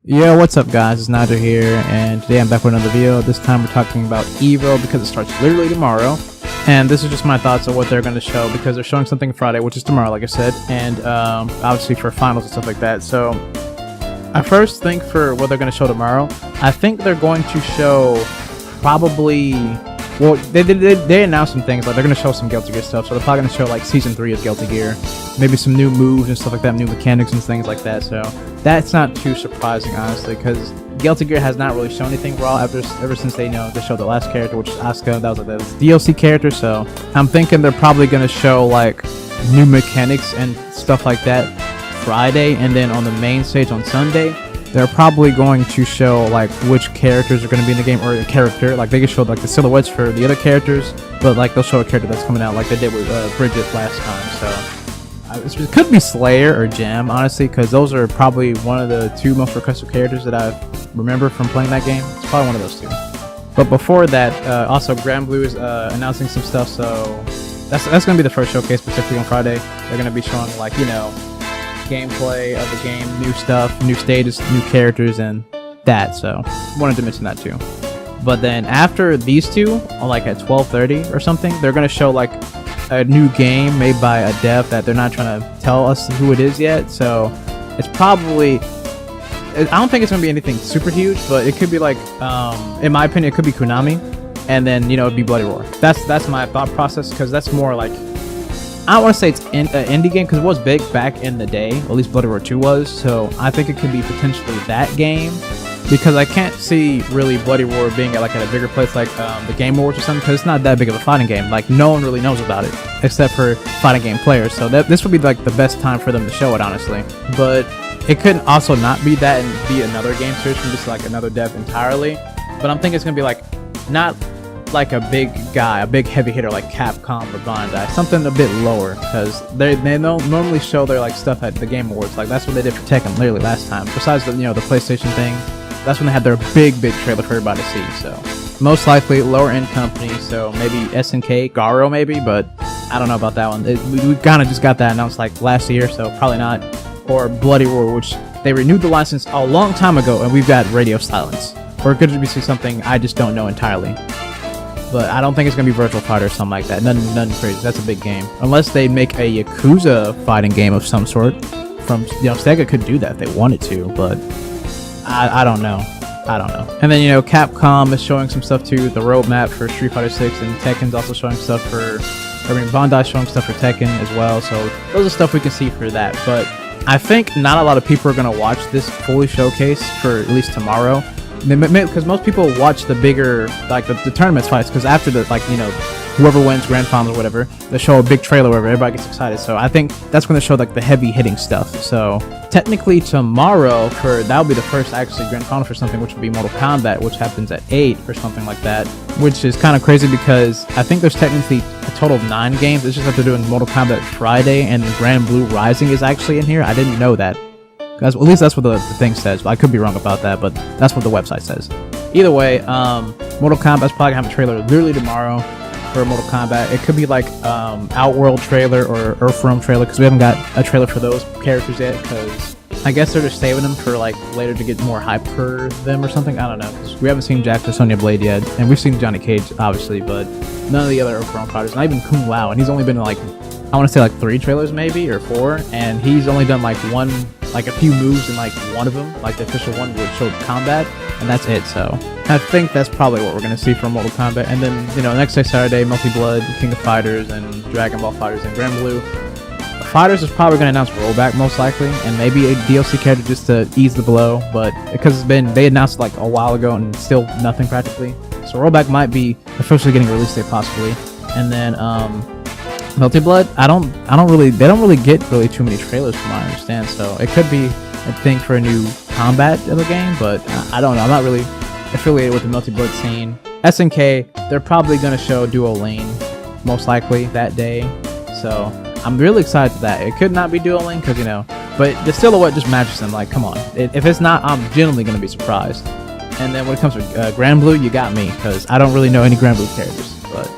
Yo, what's up guys, it's Nigel here, and today I'm back with another video. This time we're talking about EVO because it starts literally tomorrow. And this is just my thoughts on what they're going to show because they're showing something Friday, which is tomorrow, like I said, and obviously for finals and stuff like that. So I first think for what they're going to show tomorrow, I think they're going to show probably, well, they announced some things, like they're going to show some Guilty Gear stuff, so they're probably going to show like Season 3 of Guilty Gear, maybe some new moves and stuff like that, new mechanics and things like that, so that's not too surprising, honestly, because Guilty Gear has not really shown anything raw ever since they showed the last character, which is Asuka. That was like the DLC character, so I'm thinking they're probably going to show like new mechanics and stuff like that Friday, and then on the main stage on Sunday, they're probably going to show like which characters are going to be in the game, or a character, like they can show like the silhouettes for the other characters, but like they'll show a character that's coming out like they did with Bridget last time, so it could be Slayer or Jam, honestly, because those are probably one of the two most requested characters that I remember from playing that game. It's probably one of those two. But before that, also Granblue is announcing some stuff, so that's going to be the first showcase, specifically on Friday. They're going to be showing like, gameplay of the game, new stuff, new stages, new characters, and that, so wanted to mention that too. But then after these two, like at 12:30 or something, they're going to show like a new game made by a dev that they're not trying to tell us who it is yet, so it's probably, I don't think it's going to be anything super huge, but it could be like, in my opinion, it could be Konami, and then, it'd be Bloody Roar. That's my thought process, because that's more like, I don't want to say it's an indie game, because it was big back in the day, at least Bloody Roar 2 was, so I think it could be potentially that game, because I can't see really Bloody Roar being at a bigger place like the Game Awards or something, because it's not that big of a fighting game. Like, no one really knows about it except for fighting game players, so this would be like the best time for them to show it, honestly. But it could also not be that and be another game series from just like another dev entirely, but I'm thinking it's gonna be like, not like a big guy, a big heavy hitter like Capcom or Bandai, something a bit lower, because they don't normally show their like stuff at the Game Awards. Like that's what they did for Tekken literally last time, besides the the PlayStation thing. That's when they had their big trailer for everybody to see, so most likely lower end company, so maybe SNK, Garo maybe, but I don't know about that one. We kind of just got that announced like last year, so probably not. Or Bloody Roar, which they renewed the license a long time ago, and we've got Radio Silence. Or it could be something I just don't know entirely. But I don't think it's going to be Virtual Fighter or something like that. Nothing crazy. That's a big game. Unless they make a Yakuza fighting game of some sort. From Sega could do that if they wanted to, but I don't know. And then, Capcom is showing some stuff too, the roadmap for Street Fighter 6, and Tekken's also showing stuff for, Bandai's showing stuff for Tekken as well, so those are stuff we can see for that. But I think not a lot of people are going to watch this fully showcase for at least tomorrow, because most people watch the bigger, like the tournament fights, because after the, whoever wins grand finals or whatever, they show a big trailer where everybody gets excited. So I think that's when they show like the heavy hitting stuff. So technically tomorrow, that'll be the first actually grand final for something, which would be Mortal Kombat, which happens at 8 or something like that, which is kind of crazy because I think there's technically a total of 9 games. It's just that they're doing Mortal Kombat Friday, and Granblue Rising is actually in here. I didn't know that. At least that's what the thing says, but I could be wrong about that, but that's what the website says. Either way, Mortal Kombat's probably gonna have a trailer literally tomorrow for Mortal Kombat. It could be like Outworld trailer or Earthrealm trailer, because we haven't got a trailer for those characters yet, because I guess they're just saving them for like later to get more hype for them or something. I don't know, because we haven't seen Jack or Sonya Blade yet, and we've seen Johnny Cage obviously, but none of the other Earthrealm fighters, not even Kung Lao, and he's only been in like, I want to say like 3 trailers maybe, or 4, and he's only done like a few moves in like one of them, like the official one which showed combat, and that's it. So I think that's probably what we're going to see from Mortal Kombat. And then, next day, Saturday, Multi Blood, King of Fighters, and Dragon Ball Fighters, and Granblue Fighters is probably going to announce rollback most likely, and maybe a DLC character just to ease the blow, but because they announced like a while ago and still nothing practically, so rollback might be officially getting a release date possibly. And then Multi Blood, they don't really get too many trailers from what I understand, so it could be a thing for a new combat of the game, but I don't know. I'm not really affiliated with the Multi Blood scene. SNK, they're probably going to show Dual Lane most likely that day, so I'm really excited for that. It could not be Dual Lane, because but the silhouette just matches them. Like, come on, if it's not, I'm genuinely going to be surprised. And then when it comes to Granblue, you got me, because I don't really know any Granblue characters, but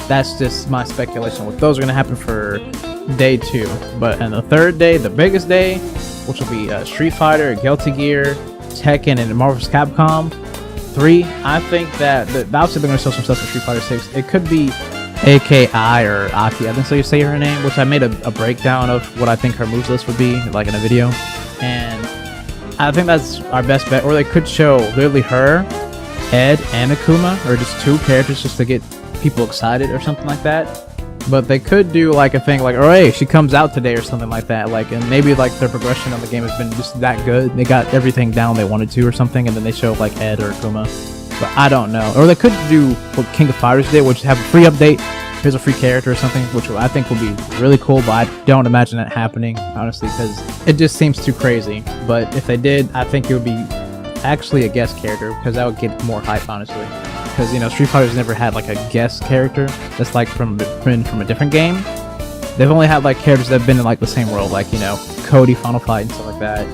that's just my speculation. What those are going to happen for day 2. But on the third day, the biggest day, which will be Street Fighter, Guilty Gear, Tekken and Marvel vs. Capcom 3, I think that obviously they're going to show some stuff for Street Fighter 6. It could be AKI or Aki, I think so you say her name, which I made a breakdown of what I think her moves list would be, like in a video. And I think that's our best bet. Or they could show literally her, Ed, and Akuma, or just 2 characters just to get people excited or something like that. But they could do like a thing like, oh hey, she comes out today or something like that. Like, and maybe like their progression on the game has been just that good. They got everything down they wanted to or something, and then they show like Ed or Akuma. But I don't know. Or they could do what King of Fighters did, which have a free update. Here's a free character or something, which I think will be really cool, but I don't imagine that happening, honestly, because it just seems too crazy. But if they did, I think it would be actually a guest character, because that would get more hype, honestly. Because, you know, Street Fighter's never had like a guest character that's like from a different game. They've only had like characters that have been in like the same world, like, you know, Cody, Final Fight, and stuff like that.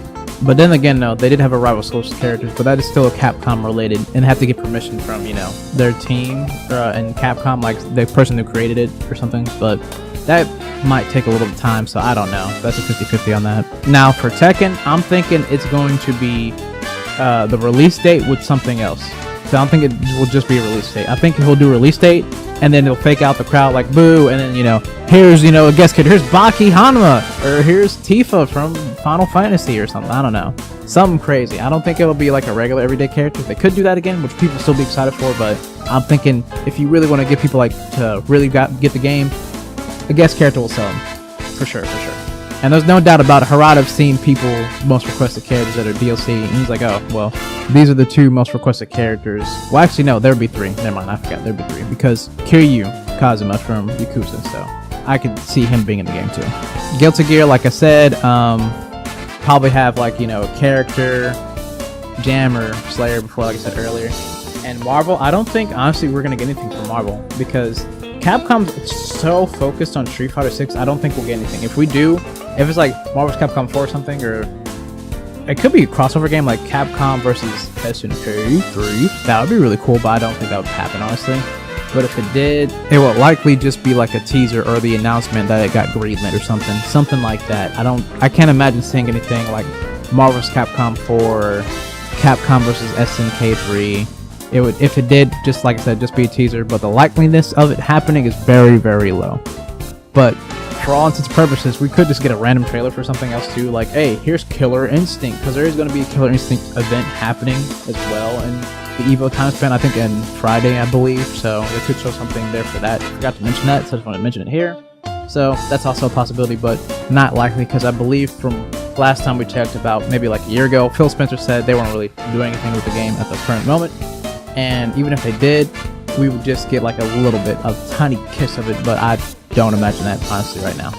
But then again, no, they did have a rival Social characters, but that is still a Capcom related, and have to get permission from, you know, their team and Capcom, like the person who created it or something. But that might take a little time, so I don't know. That's a 50-50 on that. Now for Tekken, I'm thinking it's going to be the release date with something else. So I don't think it will just be a release date. I think he'll do a release date, and then he'll fake out the crowd like boo, and then, you know, here's, you know, a guest character. Here's Baki Hanma, or here's Tifa from Final Fantasy or something. I don't know. Something crazy. I don't think it'll be like a regular everyday character. They could do that again, which people still be excited for, but I'm thinking if you really want to get people like to really get the game, a guest character will sell them. For sure, for sure. And there's no doubt about it. Harada have seen people most requested characters that are DLC, and he's like, oh, well, these are the 2 most requested characters. Well, actually, no, there'd be 3. Never mind, I forgot. There'd be 3. Because Kiryu Kazuma from Yakuza, so I could see him being in the game, too. Guilty Gear, like I said, probably have, like, you know, a character, Jam or Slayer before, like I said earlier. And Marvel, I don't think, honestly, we're going to get anything from Marvel, because Capcom's so focused on Street Fighter 6, I don't think we'll get anything. If we do, if it's like Marvel's Capcom 4 or something, or it could be a crossover game like Capcom versus SNK 3, that would be really cool, but I don't think that would happen, honestly. But if it did, it will likely just be like a teaser or the announcement that it got greenlit or something like that. I can't imagine seeing anything like Marvel's Capcom 4, Capcom versus SNK 3. It would, if it did, just like I said, just be a teaser, but the likeliness of it happening is very, very low. But for all intents and purposes, we could just get a random trailer for something else too, like, hey, here's Killer Instinct, because there is going to be a Killer Instinct event happening as well in the EVO time span, I think on Friday, I believe, so they could show something there for that. I forgot to mention that, so I just want to mention it here. So that's also a possibility, but not likely, because I believe from last time we checked, about maybe like a year ago, Phil Spencer said they weren't really doing anything with the game at the current moment. And even if they did, we would just get like a little bit, a tiny kiss of it, but I don't imagine that, honestly, right now.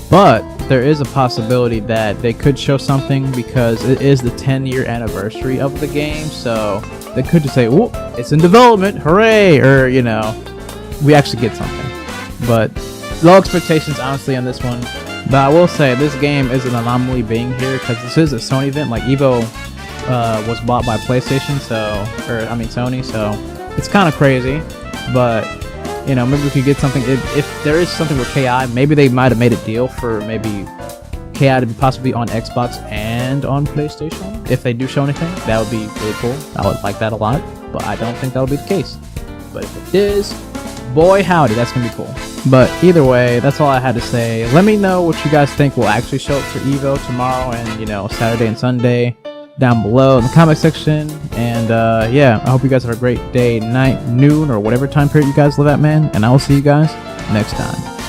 But there is a possibility that they could show something, because it is the 10-year anniversary of the game, so they could just say, oh, it's in development, hooray, or, you know, we actually get something. But low expectations, honestly, on this one. But I will say, this game is an anomaly being here, because this is a Sony event. Like, EVO was bought by PlayStation, Sony, so it's kind of crazy. But, you know, maybe we could get something. If there is something with KI, maybe they might have made a deal for maybe KI to be possibly on Xbox and on PlayStation. If they do show anything, that would be really cool. I would like that a lot, but I don't think that will be the case. But if it is, boy howdy, that's gonna be cool. But either way, that's all I had to say. Let me know what you guys think will actually show up for EVO tomorrow and, you know, Saturday and Sunday down below in the comment section. And yeah, I hope you guys have a great day, night, noon, or whatever time period you guys live at, man. And I will see you guys next time.